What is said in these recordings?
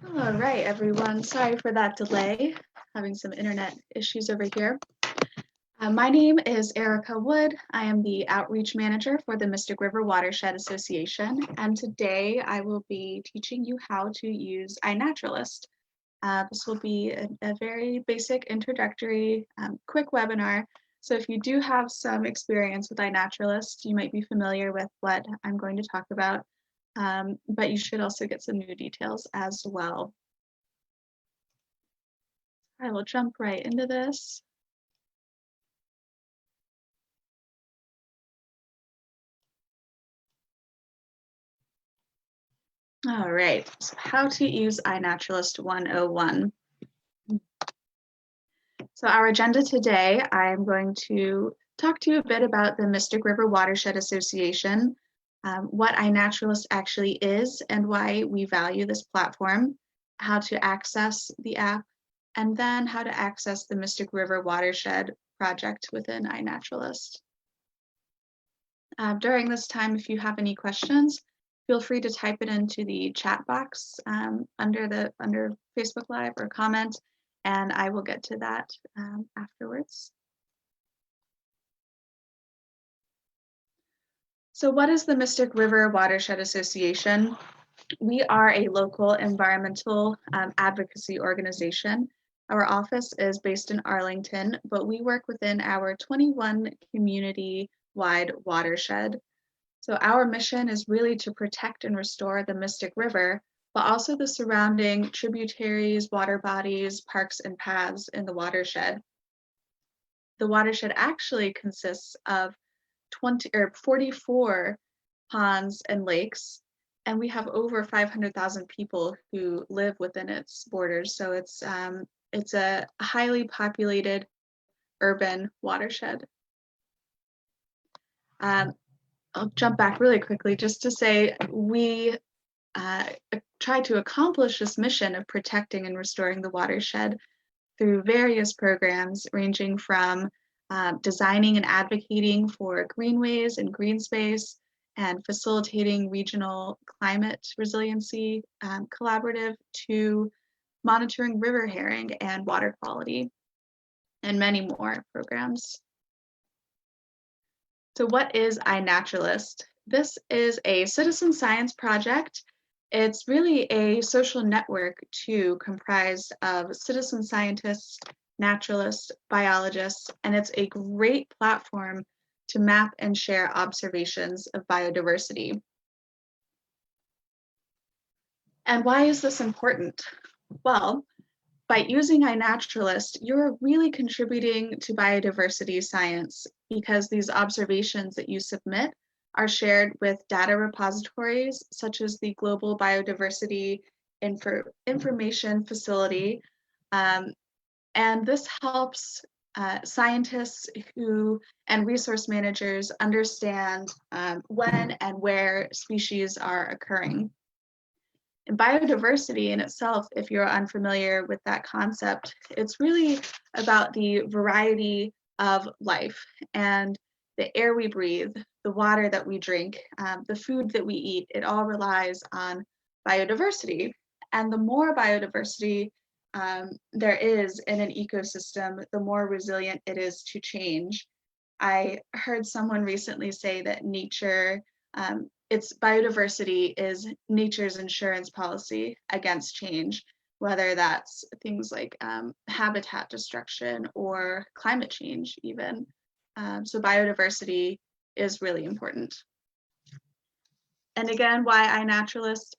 All right, everyone. Sorry for that delay. Having some internet issues over here. My name is Erica Wood. I am the Outreach Manager for the Mystic River Watershed Association, and today I will be teaching you how to use iNaturalist. This will be a very basic introductory, quick webinar. So if you do have some experience with iNaturalist, you might be familiar with what I'm going to talk about, but you should also get some new details as well. I will jump right into this. All right, so how to use iNaturalist 101. So our agenda today, I'm going to talk to you a bit about the Mystic River Watershed Association, what iNaturalist actually is and why we value this platform, how to access the app, and then how to access the Mystic River Watershed project within iNaturalist. During this time, if you have any questions, feel free to type it into the chat box under Facebook Live or comment, and I will get to that afterwards. So what is the Mystic River Watershed Association? We are a local environmental advocacy organization. Our office is based in Arlington, but we work within our 21 community-wide watershed. So our mission is really to protect and restore the Mystic River, but also the surrounding tributaries, water bodies, parks, and paths in the watershed. The watershed actually consists of 44 ponds and lakes, and we have over 500,000 people who live within its borders. So it's a highly populated urban watershed. I'll jump back really quickly just to say we try to accomplish this mission of protecting and restoring the watershed through various programs ranging from designing and advocating for greenways and green space and facilitating regional climate resiliency collaborative to monitoring river herring and water quality and many more programs. So what is iNaturalist? This is a citizen science project. It's really a social network too, comprised of citizen scientists, naturalists, biologists, and it's a great platform to map and share observations of biodiversity. And why is this important? Well, by using iNaturalist, you're really contributing to biodiversity science because these observations that you submit are shared with data repositories such as the Global Biodiversity Information Facility. And this helps scientists and resource managers understand when and where species are occurring. And biodiversity in itself, if you're unfamiliar with that concept, it's really about the variety of life and the air we breathe, the water that we drink, the food that we eat. It all relies on biodiversity. And the more biodiversity there is in an ecosystem, the more resilient it is to change. I heard someone recently say that nature, its biodiversity is nature's insurance policy against change, whether that's things like habitat destruction or climate change even. So biodiversity is really important. And again, why iNaturalist?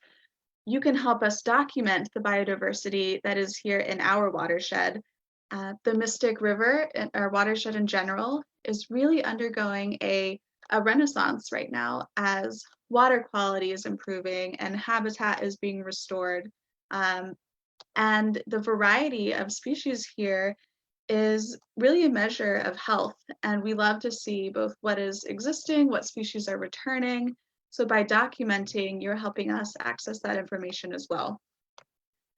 You can help us document the biodiversity that is here in our watershed. The Mystic River, our watershed in general, is really undergoing a renaissance right now as water quality is improving and habitat is being restored. And the variety of species here is really a measure of health. And we love to see both what is existing, what species are returning. So by documenting, you're helping us access that information as well.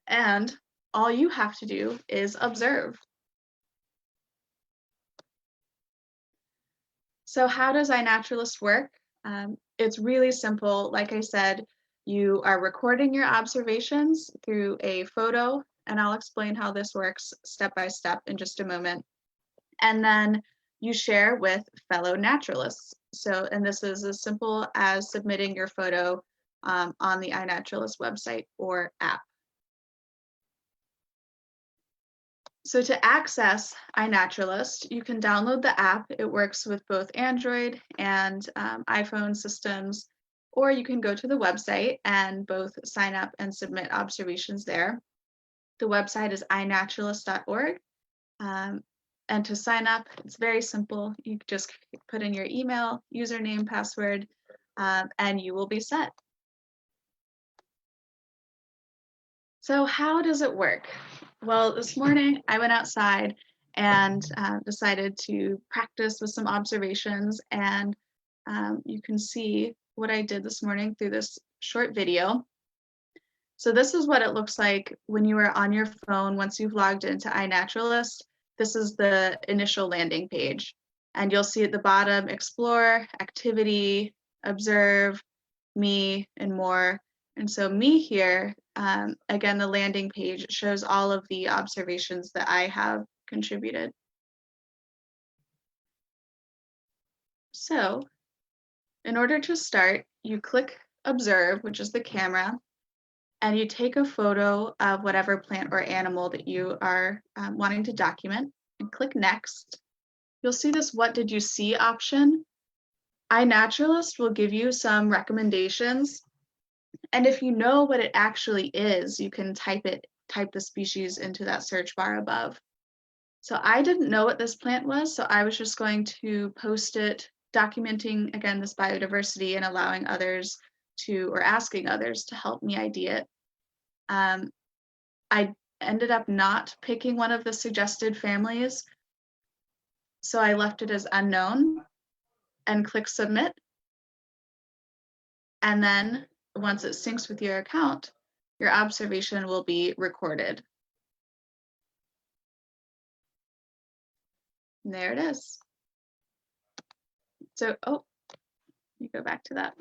And all you have to do is observe. So how does iNaturalist work? It's really simple. Like I said, You are recording your observations through a photo, and I'll explain how this works step by step in just a moment. And then you share with fellow naturalists. So, and this is as simple as submitting your photo on the iNaturalist website or app. So to access iNaturalist, you can download the app. It works with both Android and iPhone systems, or you can go to the website and both sign up and submit observations there. The website is iNaturalist.org. And to sign up, it's very simple. You just put in your email, username, password, and you will be set. So how does it work? Well, this morning I went outside and decided to practice with some observations, and you can see what I did this morning through this short video. So this is what it looks like when you are on your phone once you've logged into iNaturalist. This is the initial landing page, and you'll see at the bottom, explore, activity, observe, me, and more. And so me here, again, the landing page shows all of the observations that I have contributed. So in order to start, you click observe, which is the camera, and you take a photo of whatever plant or animal that you are wanting to document and click next. You'll see this what did you see option. iNaturalist will give you some recommendations. And if you know what it actually is, you can type the species into that search bar above. So I didn't know what this plant was, so I was just going to post it, documenting, again, this biodiversity and allowing others to, or asking others to help me ID it. I ended up not picking one of the suggested families, so I left it as unknown and click submit. And then once it syncs with your account, your observation will be recorded. And there it is. So, oh, you go back to that.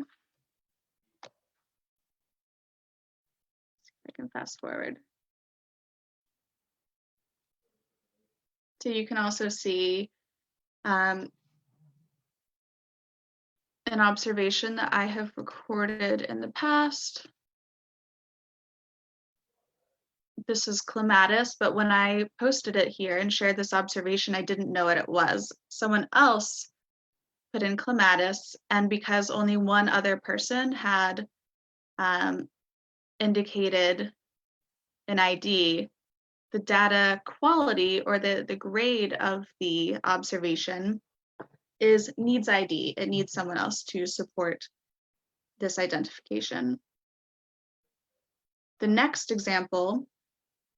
I can fast forward. So you can also see an observation that I have recorded in the past. This is clematis, but when I posted it here and shared this observation, I didn't know what it was. Someone else put in clematis, and because only one other person had indicated an ID, the data quality or the grade of the observation needs ID. It needs someone else to support this identification. The next example,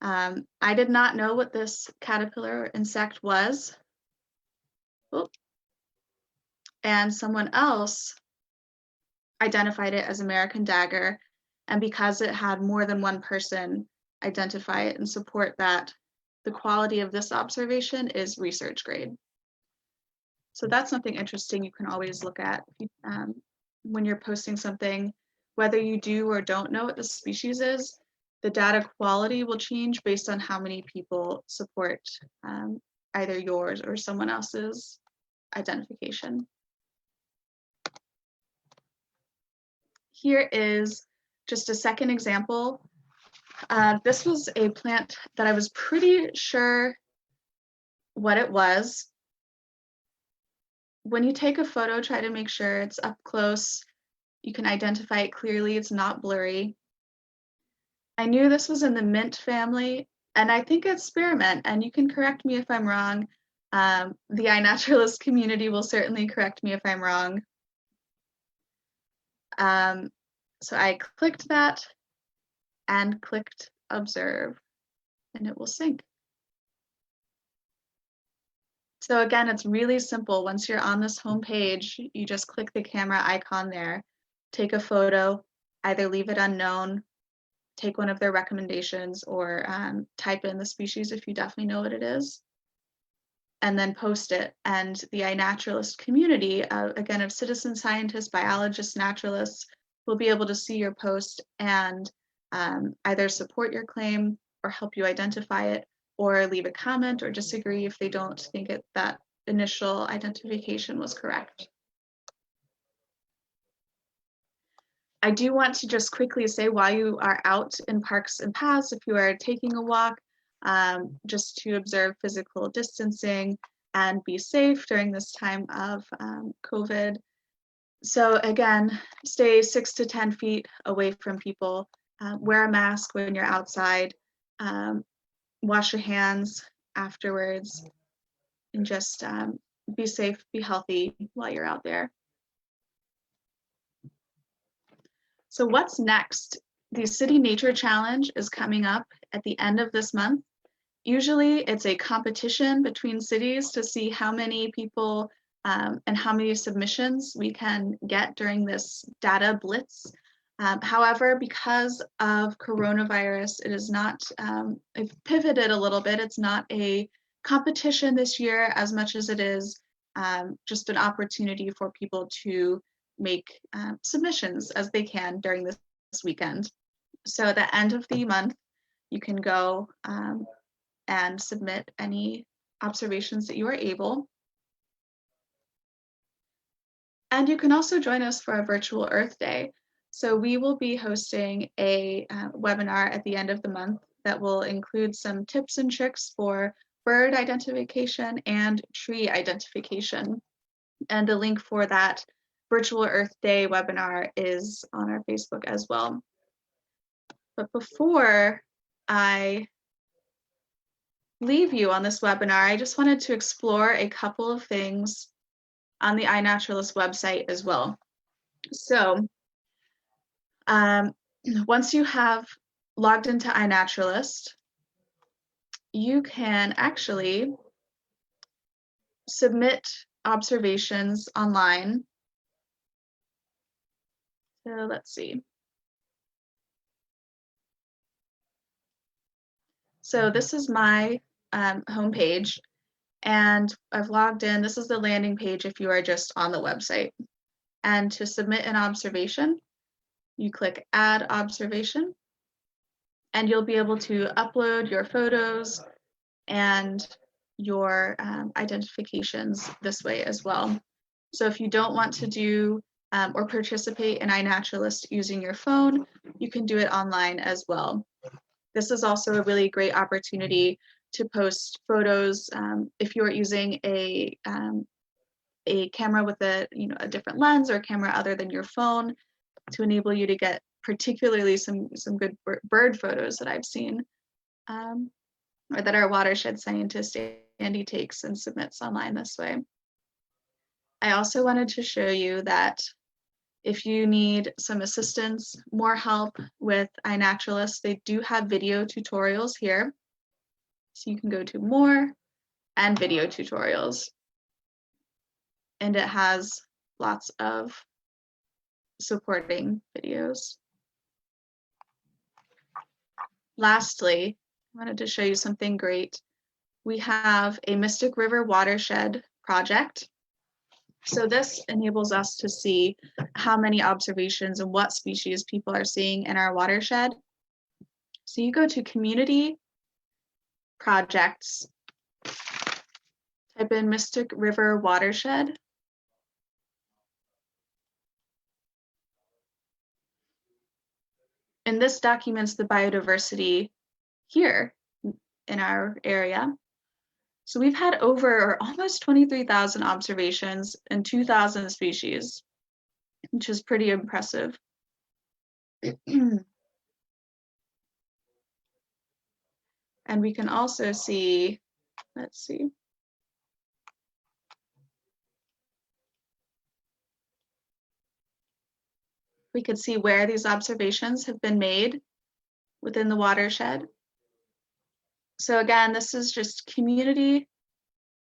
I did not know what this caterpillar or insect was. Oh. And someone else identified it as American dagger. And because it had more than one person identify it and support that, the quality of this observation is research grade. So that's something interesting you can always look at when you're posting something, whether you do or don't know what the species is, the data quality will change based on how many people support either yours or someone else's identification. Here is just a second example. This was a plant that I was pretty sure what it was. When you take a photo, try to make sure it's up close. You can identify it clearly, it's not blurry. I knew this was in the mint family, and I think it's spearmint, and you can correct me if I'm wrong. The iNaturalist community will certainly correct me if I'm wrong. So I clicked that and clicked observe, and it will sync. So again, it's really simple. Once you're on this home page, you just click the camera icon there, take a photo, either leave it unknown, take one of their recommendations, or type in the species if you definitely know what it is, and then post it. And the iNaturalist community, again, of citizen scientists, biologists, naturalists, will be able to see your post and either support your claim or help you identify it, or leave a comment or disagree if they don't think that initial identification was correct. I do want to just quickly say, while you are out in parks and paths, if you are taking a walk, just to observe physical distancing and be safe during this time of COVID. So again, stay 6 to 10 feet away from people, wear a mask when you're outside, wash your hands afterwards, and just be safe, be healthy while you're out there. So what's next? The City Nature Challenge is coming up at the end of this month. Usually it's a competition between cities to see how many people and how many submissions we can get during this data blitz. However, because of coronavirus, it is not, it's pivoted a little bit. It's not a competition this year as much as it is just an opportunity for people to make submissions as they can during this weekend. So at the end of the month, you can go and submit any observations that you are able. And you can also join us for a virtual Earth Day. So we will be hosting a webinar at the end of the month that will include some tips and tricks for bird identification and tree identification. And the link for that virtual Earth Day webinar is on our Facebook as well. But before I leave you on this webinar, I just wanted to explore a couple of things on the iNaturalist website as well. So once you have logged into iNaturalist, you can actually submit observations online. So let's see. So this is my homepage, and I've logged in. This is the landing page if you are just on the website. And to submit an observation, you click Add Observation, and you'll be able to upload your photos and your identifications this way as well. So if you don't want to do or participate in iNaturalist using your phone, you can do it online as well. This is also a really great opportunity to post photos if you're using a camera with a different lens or camera other than your phone, to enable you to get particularly some good bird photos that I've seen, or that our Watershed scientist Andy takes and submits online this way. I also wanted to show you that if you need some assistance, more help with iNaturalist, they do have video tutorials here. So you can go to More and Video Tutorials. And it has lots of supporting videos. Lastly, I wanted to show you something great. We have a Mystic River Watershed project. So this enables us to see how many observations and what species people are seeing in our watershed. So you go to Community Projects, type in Mystic River Watershed. And this documents the biodiversity here in our area. So we've had over almost 23,000 observations and 2,000 species, which is pretty impressive. And we can also see, let's see. We could see where these observations have been made within the watershed. So again, this is just community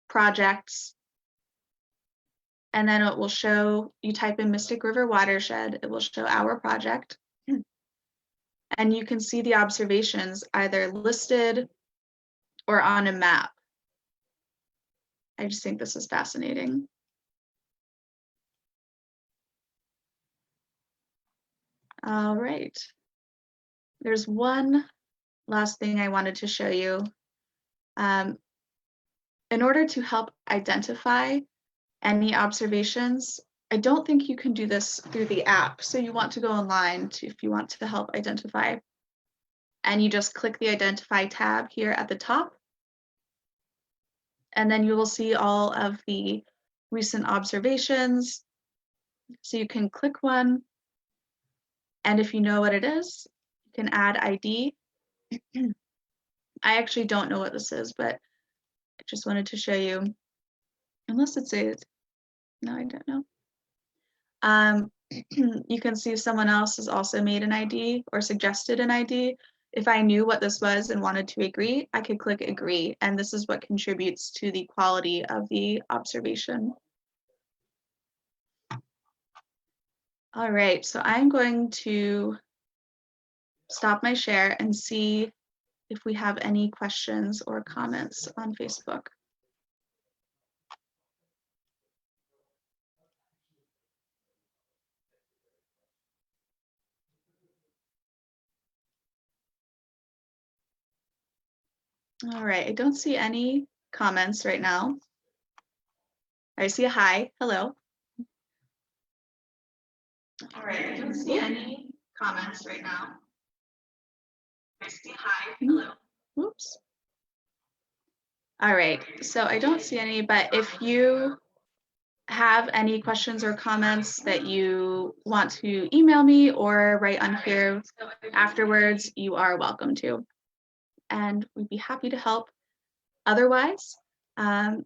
projects, and then it will show, you type in Mystic River Watershed, it will show our project. And you can see the observations either listed or on a map. I just think this is fascinating. All right. There's one last thing I wanted to show you. In order to help identify any observations, I don't think you can do this through the app. So you want to go online if you want to help identify. And you just click the Identify tab here at the top. And then you will see all of the recent observations. So you can click one. And if you know what it is, you can add ID. I actually don't know what this is, but I just wanted to show you. Unless it says, no, I don't know. You can see if someone else has also made an ID or suggested an ID. If I knew what this was and wanted to agree, I could click agree, and this is what contributes to the quality of the observation. All right, so I'm going to stop my share and see if we have any questions or comments on Facebook. All right, I don't see any comments right now. I see a hi, hello. All right, I don't see any comments right now. I see a hi, hello. Whoops. All right, so I don't see any, but if you have any questions or comments that you want to email me or write on here afterwards, you are welcome to. And we'd be happy to help. Otherwise, I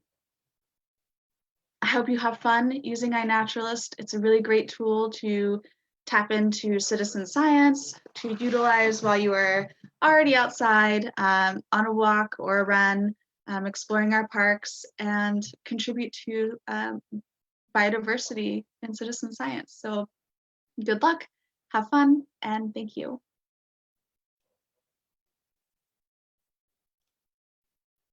hope you have fun using iNaturalist. It's a really great tool to tap into citizen science, to utilize while you are already outside on a walk or a run, exploring our parks, and contribute to biodiversity and citizen science. So good luck, have fun, and thank you.